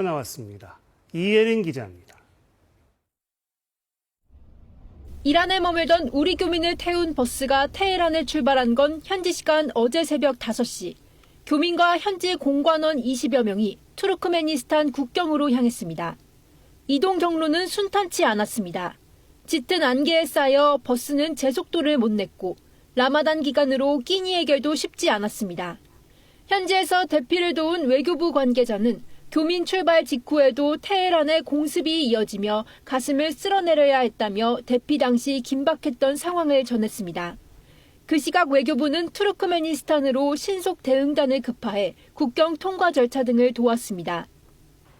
나왔습니다. 이예린 기자입니다. 이란에 머물던 우리 교민을 태운 버스가 테헤란을 출발한 건 현지 시간 어제 새벽 5시. 교민과 현지 공관원 20여 명이 투르크메니스탄 국경으로 향했습니다. 이동 경로는 순탄치 않았습니다. 짙은 안개에 쌓여 버스는 제속도를 못 냈고 라마단 기간으로 끼니 해결도 쉽지 않았습니다. 현지에서 대피를 도운 외교부 관계자는 교민 출발 직후에도 테헤란의 공습이 이어지며 가슴을 쓸어내려야 했다며 대피 당시 긴박했던 상황을 전했습니다. 그 시각 외교부는 투르크메니스탄으로 신속 대응단을 급파해 국경 통과 절차 등을 도왔습니다.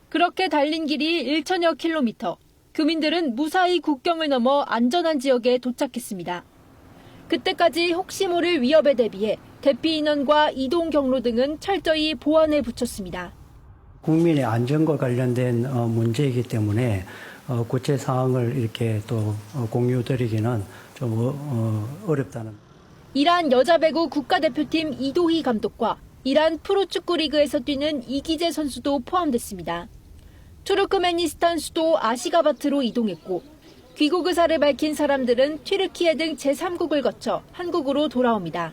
그렇게 달린 길이 1천여 킬로미터, 교민들은 무사히 국경을 넘어 안전한 지역에 도착했습니다. 그때까지 혹시 모를 위협에 대비해 대피 인원과 이동 경로 등은 철저히 보안에 붙였습니다. 국민의 안전과 관련된 문제이기 때문에 구체 사항을 이렇게 또 공유드리기는 좀 어렵다는. 이란 여자 배구 국가대표팀 이도희 감독과 이란 프로축구 리그에서 뛰는 이기재 선수도 포함됐습니다. 투르크메니스탄 수도 아시가바트로 이동했고 귀국 의사를 밝힌 사람들은 튀르키예 등 제3국을 거쳐 한국으로 돌아옵니다.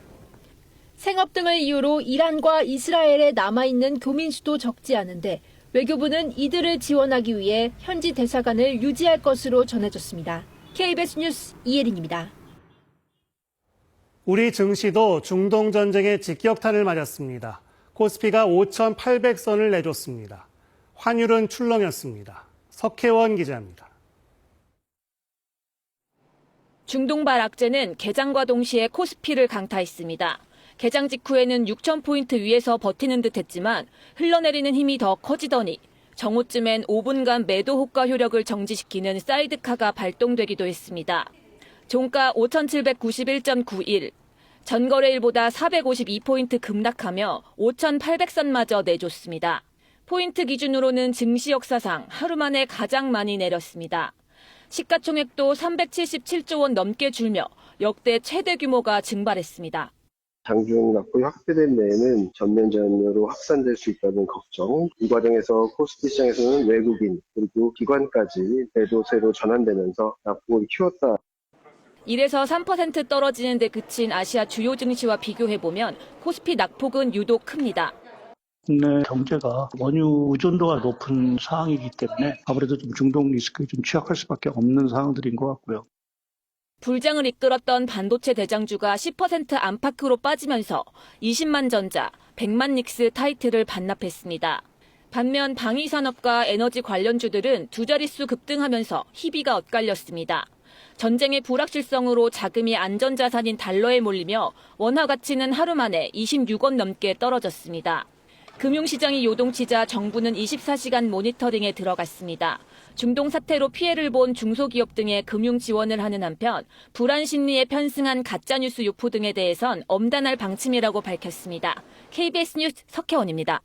생업 등을 이유로 이란과 이스라엘에 남아있는 교민 수도 적지 않은데 외교부는 이들을 지원하기 위해 현지 대사관을 유지할 것으로 전해졌습니다. KBS 뉴스 이예린입니다. 우리 증시도 중동 전쟁의 직격탄을 맞았습니다. 코스피가 5,800선을 내줬습니다. 환율은 출렁였습니다. 석혜원 기자입니다. 중동발 악재는 개장과 동시에 코스피를 강타했습니다. 개장 직후에는 6,000포인트 위에서 버티는 듯 했지만 흘러내리는 힘이 더 커지더니 정오쯤엔 5분간 매도 호가 효력을 정지시키는 사이드카가 발동되기도 했습니다. 종가 5,791.91, 전거래일보다 452포인트 급락하며 5,800선마저 내줬습니다. 포인트 기준으로는 증시 역사상 하루 만에 가장 많이 내렸습니다. 시가총액도 377조 원 넘게 줄며 역대 최대 규모가 증발했습니다. 장중 낙폭이 확대된 데에는 전면전으로 확산될 수 있다는 걱정, 이 과정에서 코스피 시장에서는 외국인 그리고 기관까지 매도세로 전환되면서 낙폭을 키웠다. 1에서 3% 떨어지는 데 그친 아시아 주요 증시와 비교해보면 코스피 낙폭은 유독 큽니다. 국내 경제가 원유 의존도가 높은 상황이기 때문에 아무래도 좀 중동 리스크에 좀 취약할 수밖에 없는 상황들인 것 같고요. 불장을 이끌었던 반도체 대장주가 10% 안팎으로 빠지면서 20만 전자, 100만 닉스 타이틀을 반납했습니다. 반면 방위산업과 에너지 관련주들은 두 자릿수 급등하면서 희비가 엇갈렸습니다. 전쟁의 불확실성으로 자금이 안전자산인 달러에 몰리며 원화 가치는 하루 만에 26원 넘게 떨어졌습니다. 금융시장이 요동치자 정부는 24시간 모니터링에 들어갔습니다. 중동 사태로 피해를 본 중소기업 등의 금융 지원을 하는 한편 불안 심리에 편승한 가짜뉴스 유포 등에 대해선 엄단할 방침이라고 밝혔습니다. KBS 뉴스 석혜원입니다.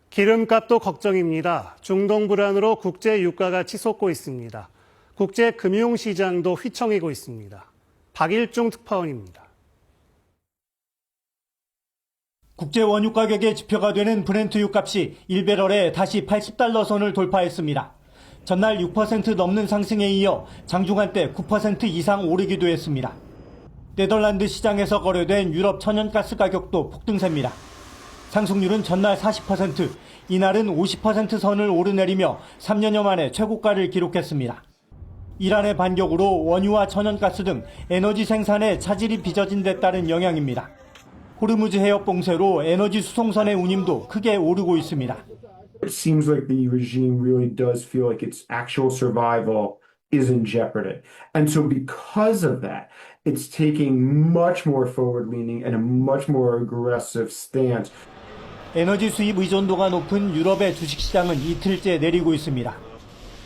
기름값도 걱정입니다. 중동 불안으로 국제 유가가 치솟고 있습니다. 국제 금융시장도 휘청이고 있습니다. 박일중 특파원입니다. 국제 원유 가격의 지표가 되는 브렌트유 값이 1배럴에 다시 80달러 선을 돌파했습니다. 전날 6% 넘는 상승에 이어 장중한 때 9% 이상 오르기도 했습니다. 네덜란드 시장에서 거래된 유럽 천연가스 가격도 폭등세입니다. 상승률은 전날 40%, 이날은 50% 선을 오르내리며 3년여 만에 최고가를 기록했습니다. 이란의 반격으로 원유와 천연가스 등 에너지 생산에 차질이 빚어진 데 따른 영향입니다. 호르무즈 해협 봉쇄로 에너지 수송선의 운임도 크게 오르고 있습니다. It seems like the regime really does feel like its actual survival is in jeopardy. And so because of that, it's taking much more forward-leaning and a much more aggressive stance. 에너지 수입 의존도가 높은 유럽의 주식시장은 이틀째 내리고 있습니다.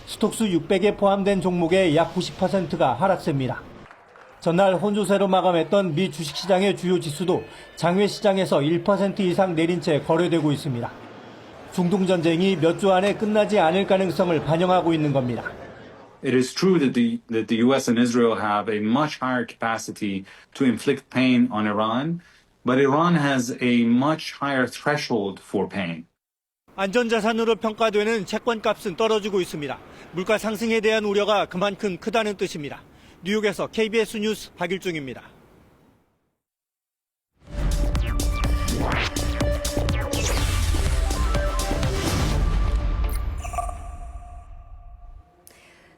스톡스 600에 포함된 종목의 약 90%가 하락세입니다. 전날 혼조세로 마감했던 미 주식시장의 주요 지수도 장외 시장에서 1% 이상 내린 채 거래되고 있습니다. 중동 전쟁이 몇 주 안에 끝나지 않을 가능성을 반영하고 있는 겁니다. It is true that the U.S. and Israel have a much higher capacity to inflict pain on Iran, but Iran has a much higher threshold for pain. 안전자산으로 평가되는 채권값은 떨어지고 있습니다. 물가 상승에 대한 우려가 그만큼 크다는 뜻입니다. 뉴욕에서 KBS 뉴스 박일중입니다.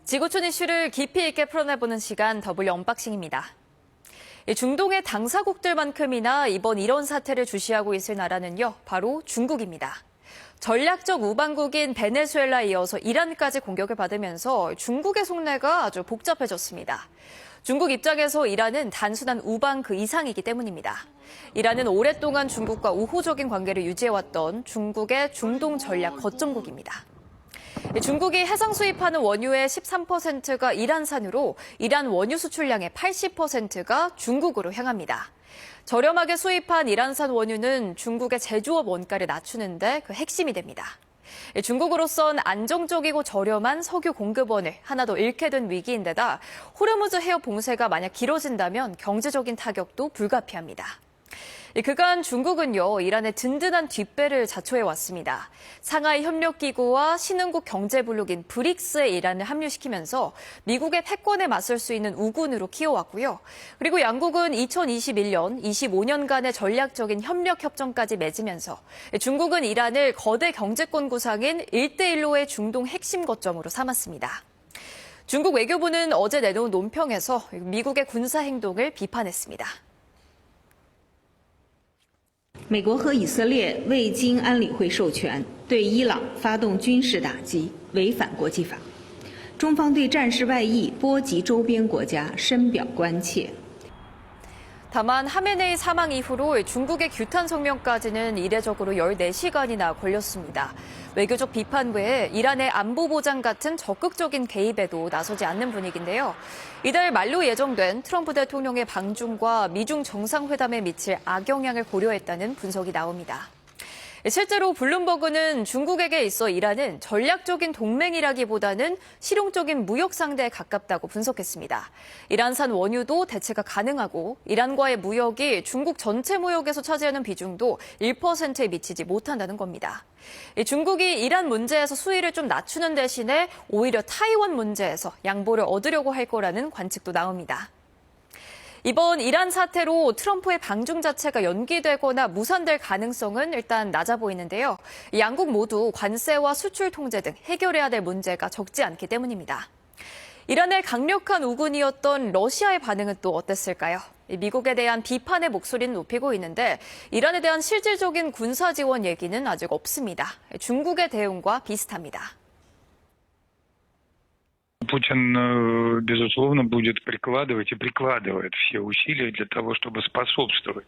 지구촌 이슈를 깊이 있게 풀어내보는 시간 W 언박싱입니다. 중동의 당사국들만큼이나 이번 이런 사태를 주시하고 있을 나라는요, 바로 중국입니다. 전략적 우방국인 베네수엘라에 이어서 이란까지 공격을 받으면서 중국의 속내가 아주 복잡해졌습니다. 중국 입장에서 이란은 단순한 우방 그 이상이기 때문입니다. 이란은 오랫동안 중국과 우호적인 관계를 유지해왔던 중국의 중동 전략 거점국입니다. 중국이 해상 수입하는 원유의 13%가 이란산으로 이란 원유 수출량의 80%가 중국으로 향합니다. 저렴하게 수입한 이란산 원유는 중국의 제조업 원가를 낮추는데 그 핵심이 됩니다. 중국으로선 안정적이고 저렴한 석유 공급원을 하나 더 잃게 된 위기인데다 호르무즈 해협 봉쇄가 만약 길어진다면 경제적인 타격도 불가피합니다. 그간 중국은요, 이란의 든든한 뒷배를 자초해왔습니다. 상하이 협력기구와 신흥국 경제블록인 브릭스에 이란을 합류시키면서 미국의 패권에 맞설 수 있는 우군으로 키워왔고요. 그리고 양국은 2021년, 25년간의 전략적인 협력 협정까지 맺으면서 중국은 이란을 거대 경제권 구상인 1대1로의 중동 핵심 거점으로 삼았습니다. 중국 외교부는 어제 내놓은 논평에서 미국의 군사 행동을 비판했습니다. 美国和以色列未经安理会授权对伊朗发动军事打击，违反国际法。中方对战事外溢波及周边国家深表关切。 다만 하메네이 사망 이후로 중국의 규탄 성명까지는 이례적으로 14시간이나 걸렸습니다. 외교적 비판 외에 이란의 안보 보장 같은 적극적인 개입에도 나서지 않는 분위기인데요. 이달 말로 예정된 트럼프 대통령의 방중과 미중 정상회담에 미칠 악영향을 고려했다는 분석이 나옵니다. 실제로 블룸버그는 중국에게 있어 이란은 전략적인 동맹이라기보다는 실용적인 무역 상대에 가깝다고 분석했습니다. 이란산 원유도 대체가 가능하고 이란과의 무역이 중국 전체 무역에서 차지하는 비중도 1%에 미치지 못한다는 겁니다. 중국이 이란 문제에서 수위를 좀 낮추는 대신에 오히려 타이완 문제에서 양보를 얻으려고 할 거라는 관측도 나옵니다. 이번 이란 사태로 트럼프의 방중 자체가 연기되거나 무산될 가능성은 일단 낮아 보이는데요. 양국 모두 관세와 수출 통제 등 해결해야 될 문제가 적지 않기 때문입니다. 이란의 강력한 우군이었던 러시아의 반응은 또 어땠을까요? 미국에 대한 비판의 목소리는 높이고 있는데 이란에 대한 실질적인 군사 지원 얘기는 아직 없습니다. 중국의 대응과 비슷합니다. Путин, безусловно, будет прикладывать и прикладывает все усилия для того, чтобы способствовать.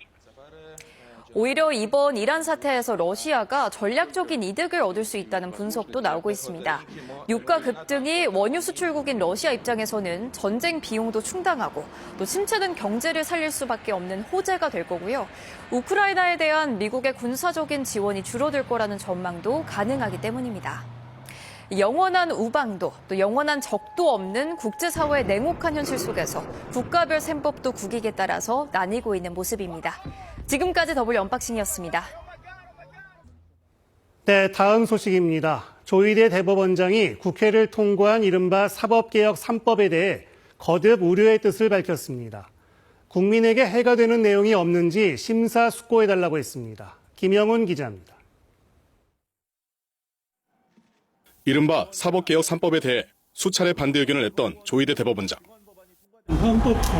오히려 이번 이란 사태에서 러시아가 전략적인 이득을 얻을 수 있다는 분석도 나오고 있습니다. 유가 급등이 원유 수출국인 러시아 입장에서는 전쟁 비용도 충당하고 또 침체된 경제를 살릴 수밖에 없는 호재가 될 거고요. 우크라이나에 대한 미국의 군사적인 지원이 줄어들 거라는 전망도 가능하기 때문입니다. 영원한 우방도 또 영원한 적도 없는 국제사회의 냉혹한 현실 속에서 국가별 셈법도 국익에 따라서 나뉘고 있는 모습입니다. 지금까지 W 언박싱이었습니다. 네, 다음 소식입니다. 조희대 대법원장이 국회를 통과한 이른바 사법개혁 3법에 대해 거듭 우려의 뜻을 밝혔습니다. 국민에게 해가 되는 내용이 없는지 심사숙고해달라고 했습니다. 김영훈 기자입니다. 이른바 사법개혁 3법에 대해 수차례 반대 의견을 냈던 조희대 대법원장. 헌법과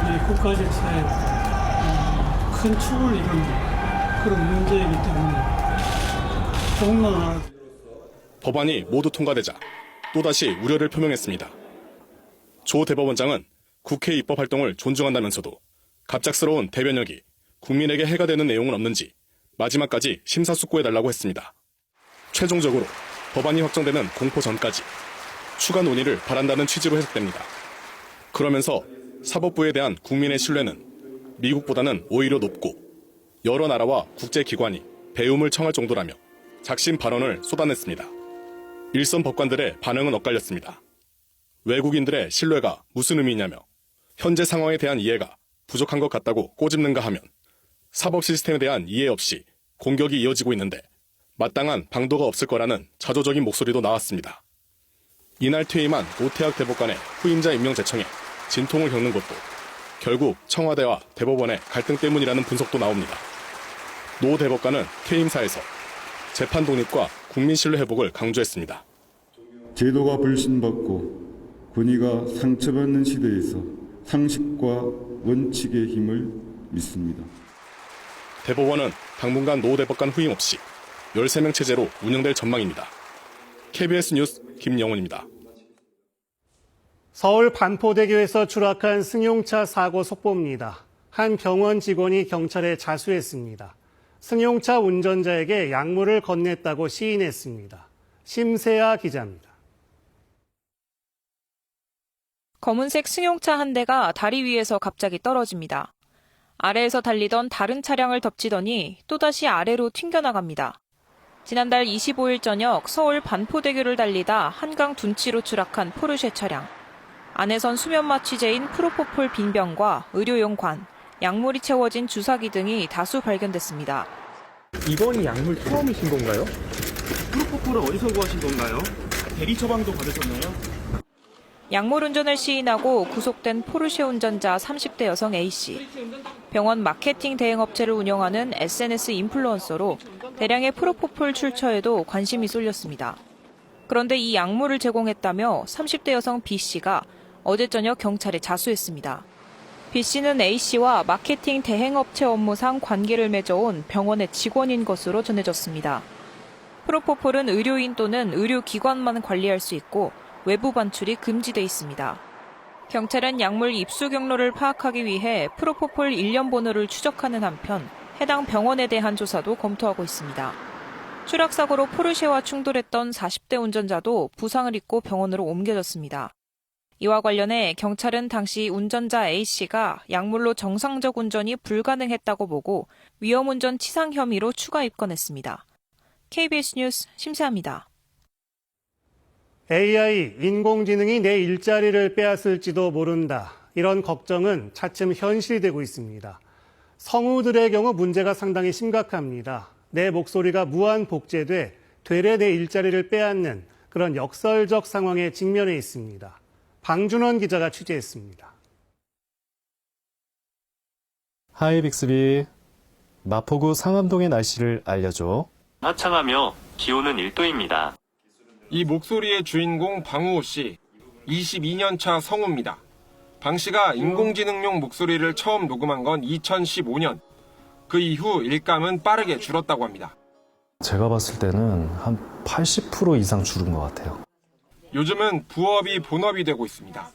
우리 국가 질서에 큰 축을 이루는 그런 문제이기 때문에 공론화를 법안이 모두 통과되자 또다시 우려를 표명했습니다. 조 대법원장은 국회 입법 활동을 존중한다면서도 갑작스러운 대변역이 국민에게 해가 되는 내용은 없는지 마지막까지 심사숙고해달라고 했습니다. 최종적으로 법안이 확정되는 공포 전까지 추가 논의를 바란다는 취지로 해석됩니다. 그러면서 사법부에 대한 국민의 신뢰는 미국보다는 오히려 높고 여러 나라와 국제기관이 배움을 청할 정도라며 작심 발언을 쏟아냈습니다. 일선 법관들의 반응은 엇갈렸습니다. 외국인들의 신뢰가 무슨 의미냐며 현재 상황에 대한 이해가 부족한 것 같다고 꼬집는가 하면 사법 시스템에 대한 이해 없이 공격이 이어지고 있는데 마땅한 방도가 없을 거라는 자조적인 목소리도 나왔습니다. 이날 퇴임한 노태학 대법관의 후임자 임명 제청에 진통을 겪는 것도 결국 청와대와 대법원의 갈등 때문이라는 분석도 나옵니다. 노 대법관은 퇴임사에서 재판 독립과 국민 신뢰 회복을 강조했습니다. 제도가 불신받고 권위가 상처받는 시대에서 상식과 원칙의 힘을 믿습니다. 대법원은 당분간 노 대법관 후임 없이 13명 체제로 운영될 전망입니다. KBS 뉴스 김영훈입니다. 서울 반포대교에서 추락한 승용차 사고 속보입니다. 한 병원 직원이 경찰에 자수했습니다. 승용차 운전자에게 약물을 건넸다고 시인했습니다. 심세아 기자입니다. 검은색 승용차 한 대가 다리 위에서 갑자기 떨어집니다. 아래에서 달리던 다른 차량을 덮치더니 또다시 아래로 튕겨나갑니다. 지난달 25일 저녁 서울 반포대교를 달리다 한강 둔치로 추락한 포르쉐 차량. 안에선 수면마 취재인 프로포폴 빈병과 의료용 관, 약물이 채워진 주사기 등이 다수 발견됐습니다. 이번이 약물 처음이신 건가요? 프로포폴은 어디서 구하신 건가요? 대리 처방도 받으셨나요? 약물 운전을 시인하고 구속된 포르쉐 운전자 30대 여성 A씨. 병원 마케팅 대행업체를 운영하는 SNS 인플루언서로 대량의 프로포폴 출처에도 관심이 쏠렸습니다. 그런데 이 약물을 제공했다며 30대 여성 B씨가 어제 저녁 경찰에 자수했습니다. B씨는 A씨와 마케팅 대행업체 업무상 관계를 맺어온 병원의 직원인 것으로 전해졌습니다. 프로포폴은 의료인 또는 의료기관만 관리할 수 있고 외부 반출이 금지돼 있습니다. 경찰은 약물 입수 경로를 파악하기 위해 프로포폴 일련 번호를 추적하는 한편 해당 병원에 대한 조사도 검토하고 있습니다. 추락 사고로 포르쉐와 충돌했던 40대 운전자도 부상을 입고 병원으로 옮겨졌습니다. 이와 관련해 경찰은 당시 운전자 A씨가 약물로 정상적 운전이 불가능했다고 보고 위험운전 치상 혐의로 추가 입건했습니다. KBS 뉴스 심세아입니다. AI, 인공지능이 내 일자리를 빼앗을지도 모른다. 이런 걱정은 차츰 현실이 되고 있습니다. 성우들의 경우 문제가 상당히 심각합니다. 내 목소리가 무한 복제돼 되레 내 일자리를 빼앗는 그런 역설적 상황에 직면해 있습니다. 방준원 기자가 취재했습니다. 하이 빅스비, 마포구 상암동의 날씨를 알려줘. 화창하며 기온은 1도입니다. 이 목소리의 주인공 방우호 씨, 22년 차 성우입니다. 방 씨가 인공지능용 목소리를 처음 녹음한 건 2015년. 그 이후 일감은 빠르게 줄었다고 합니다. 제가 봤을 때는 한 80% 이상 줄은 것 같아요. 요즘은 부업이 본업이 되고 있습니다.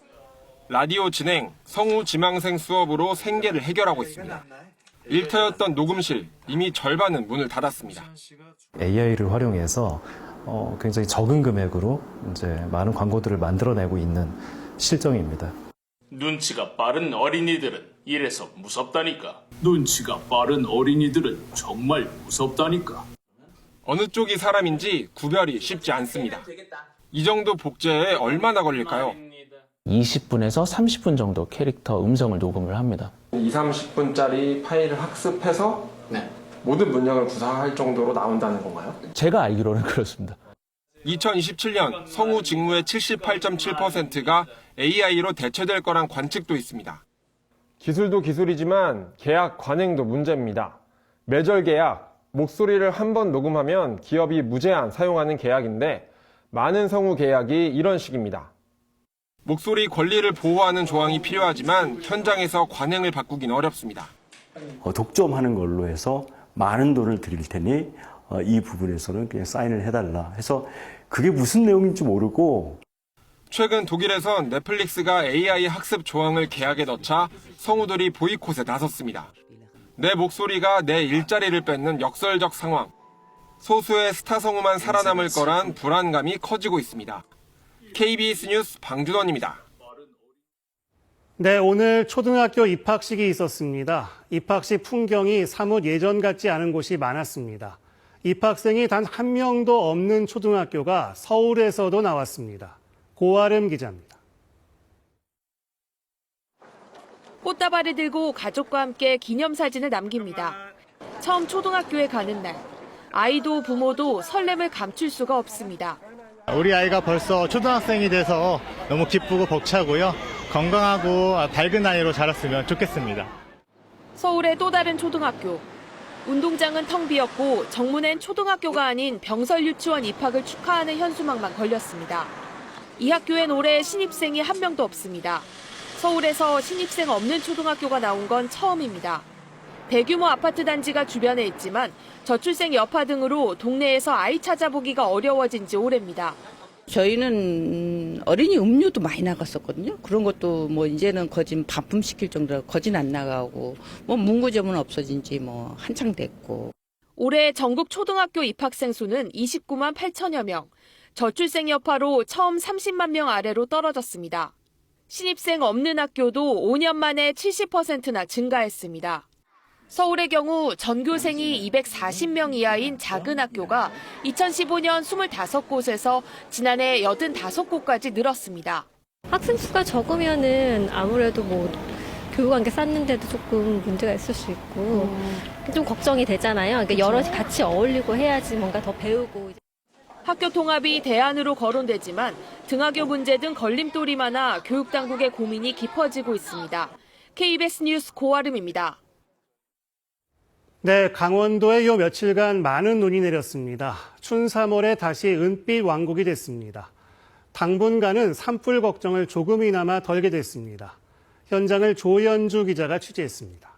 라디오 진행, 성우 지망생 수업으로 생계를 해결하고 있습니다. 일터였던 녹음실, 이미 절반은 문을 닫았습니다. AI를 활용해서 굉장히 적은 금액으로 이제 많은 광고들을 만들어내고 있는 실정입니다. 눈치가 빠른 어린이들은 이래서 무섭다니까. 눈치가 빠른 어린이들은 정말 무섭다니까. 어느 쪽이 사람인지 구별이 쉽지 않습니다. 이 정도 복제에 얼마나 걸릴까요? 20분에서 30분 정도 캐릭터 음성을 녹음을 합니다. 20-30분짜리 파일을 학습해서 모든 문장을 구사할 정도로 나온다는 건가요? 제가 알기로는 그렇습니다. 2027년 성우 직무의 78.7%가 AI로 대체될 거란 관측도 있습니다. 기술도 기술이지만 계약 관행도 문제입니다. 매절 계약, 목소리를 한 번 녹음하면 기업이 무제한 사용하는 계약인데 많은 성우 계약이 이런 식입니다. 목소리 권리를 보호하는 조항이 필요하지만 현장에서 관행을 바꾸긴 어렵습니다. 독점하는 걸로 해서 많은 돈을 드릴 테니 이 부분에서는 그냥 사인을 해달라 해서 그게 무슨 내용인지 모르고. 최근 독일에선 넷플릭스가 AI 학습 조항을 계약에 넣자 성우들이 보이콧에 나섰습니다. 내 목소리가 내 일자리를 뺏는 역설적 상황. 소수의 스타 성우만 살아남을 거란 불안감이 커지고 있습니다. KBS 뉴스 방준원입니다. 네, 오늘 초등학교 입학식이 있었습니다. 입학식 풍경이 사뭇 예전 같지 않은 곳이 많았습니다. 입학생이 단 한 명도 없는 초등학교가 서울에서도 나왔습니다. 고아름 기자입니다. 꽃다발을 들고 가족과 함께 기념사진을 남깁니다. 처음 초등학교에 가는 날, 아이도 부모도 설렘을 감출 수가 없습니다. 우리 아이가 벌써 초등학생이 돼서 너무 기쁘고 벅차고요. 건강하고 밝은 아이로 자랐으면 좋겠습니다. 서울의 또 다른 초등학교. 운동장은 텅 비었고 정문엔 초등학교가 아닌 병설 유치원 입학을 축하하는 현수막만 걸렸습니다. 이 학교엔 올해 신입생이 한 명도 없습니다. 서울에서 신입생 없는 초등학교가 나온 건 처음입니다. 대규모 아파트 단지가 주변에 있지만 저출생 여파 등으로 동네에서 아이 찾아보기가 어려워진 지 오래입니다. 저희는 어린이 음료도 많이 나갔었거든요. 그런 것도 뭐 이제는 거진 반품시킬 정도로 거진 안 나가고 뭐 문구점은 없어진 지 뭐 한창 됐고. 올해 전국 초등학교 입학생 수는 29만 8천여 명. 저출생 여파로 처음 30만 명 아래로 떨어졌습니다. 신입생 없는 학교도 5년 만에 70%나 증가했습니다. 서울의 경우 전교생이 240명 이하인 작은 학교가 2015년 25곳에서 지난해 85곳까지 늘었습니다. 학생 수가 적으면은 아무래도 뭐 교육관계 쌓는데도 조금 문제가 있을 수 있고 좀 걱정이 되잖아요. 그러니까 여럿이 같이 어울리고 해야지 뭔가 더 배우고. 학교 통합이 대안으로 거론되지만 등하교 문제 등 걸림돌이 많아 교육당국의 고민이 깊어지고 있습니다. KBS 뉴스 고아름입니다. 네, 강원도에 요 며칠간 많은 눈이 내렸습니다. 춘 3월에 다시 은빛 왕국이 됐습니다. 당분간은 산불 걱정을 조금이나마 덜게 됐습니다. 현장을 조현주 기자가 취재했습니다.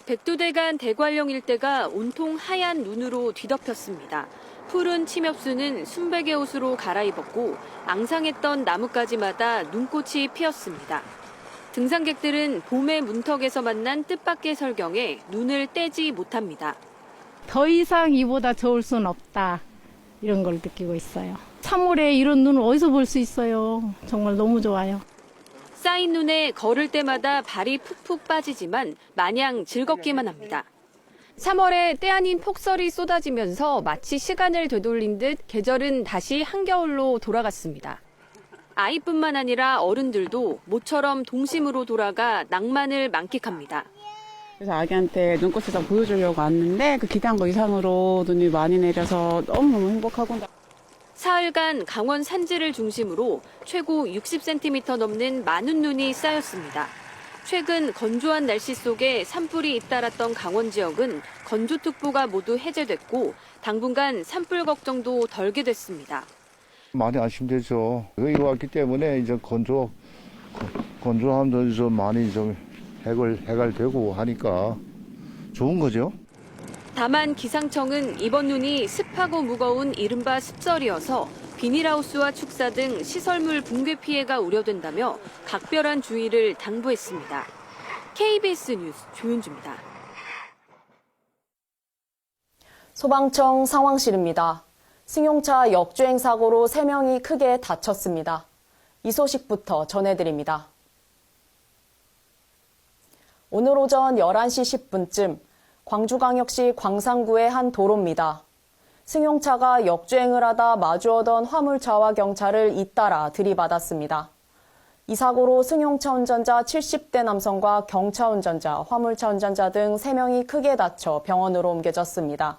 백두대간 대관령 일대가 온통 하얀 눈으로 뒤덮였습니다. 푸른 침엽수는 순백의 옷으로 갈아입었고 앙상했던 나뭇가지마다 눈꽃이 피었습니다. 등산객들은 봄의 문턱에서 만난 뜻밖의 설경에 눈을 떼지 못합니다. 더 이상 이보다 좋을 순 없다. 이런 걸 느끼고 있어요. 3월에 이런 눈을 어디서 볼 수 있어요. 정말 너무 좋아요. 쌓인 눈에 걸을 때마다 발이 푹푹 빠지지만 마냥 즐겁기만 합니다. 3월에 때 아닌 폭설이 쏟아지면서 마치 시간을 되돌린 듯 계절은 다시 한겨울로 돌아갔습니다. 아이뿐만 아니라 어른들도 모처럼 동심으로 돌아가 낭만을 만끽합니다. 그래서 아기한테 눈꽃을 다 보여주려고 왔는데 그 기대한 거 이상으로 눈이 많이 내려서 너무너무 행복하고. 사흘간 강원 산지를 중심으로 최고 60cm 넘는 많은 눈이 쌓였습니다. 최근 건조한 날씨 속에 산불이 잇따랐던 강원 지역은 건조특보가 모두 해제됐고 당분간 산불 걱정도 덜게 됐습니다. 많이 안심되죠. 여기 왔기 때문에 이제 건조함도 좀 많이 좀 해결되고 하니까 좋은 거죠. 다만 기상청은 이번 눈이 습하고 무거운 이른바 습설이어서 비닐하우스와 축사 등 시설물 붕괴 피해가 우려된다며 각별한 주의를 당부했습니다. KBS 뉴스 조윤주입니다. 소방청 상황실입니다. 승용차 역주행 사고로 3명이 크게 다쳤습니다. 이 소식부터 전해드립니다. 오늘 오전 11시 10분쯤 광주광역시 광산구의 한 도로입니다. 승용차가 역주행을 하다 마주오던 화물차와 경차를 잇따라 들이받았습니다. 이 사고로 승용차 운전자 70대 남성과 경차 운전자, 화물차 운전자 등 3명이 크게 다쳐 병원으로 옮겨졌습니다.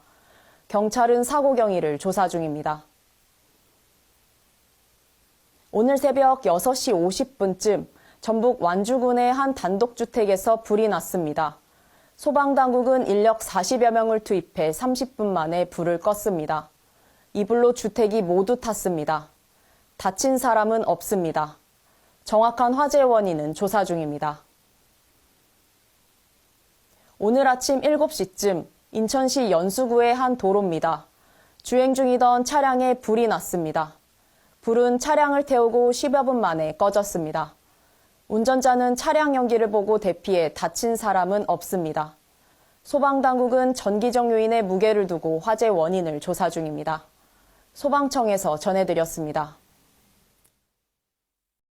경찰은 사고 경위를 조사 중입니다. 오늘 새벽 6시 50분쯤 전북 완주군의 한 단독주택에서 불이 났습니다. 소방당국은 인력 40여 명을 투입해 30분 만에 불을 껐습니다. 이 불로 주택이 모두 탔습니다. 다친 사람은 없습니다. 정확한 화재 원인은 조사 중입니다. 오늘 아침 7시쯤 인천시 연수구의 한 도로입니다. 주행 중이던 차량에 불이 났습니다. 불은 차량을 태우고 10여 분 만에 꺼졌습니다. 운전자는 차량 연기를 보고 대피해 다친 사람은 없습니다. 소방당국은 전기적 요인에 무게를 두고 화재 원인을 조사 중입니다. 소방청에서 전해드렸습니다.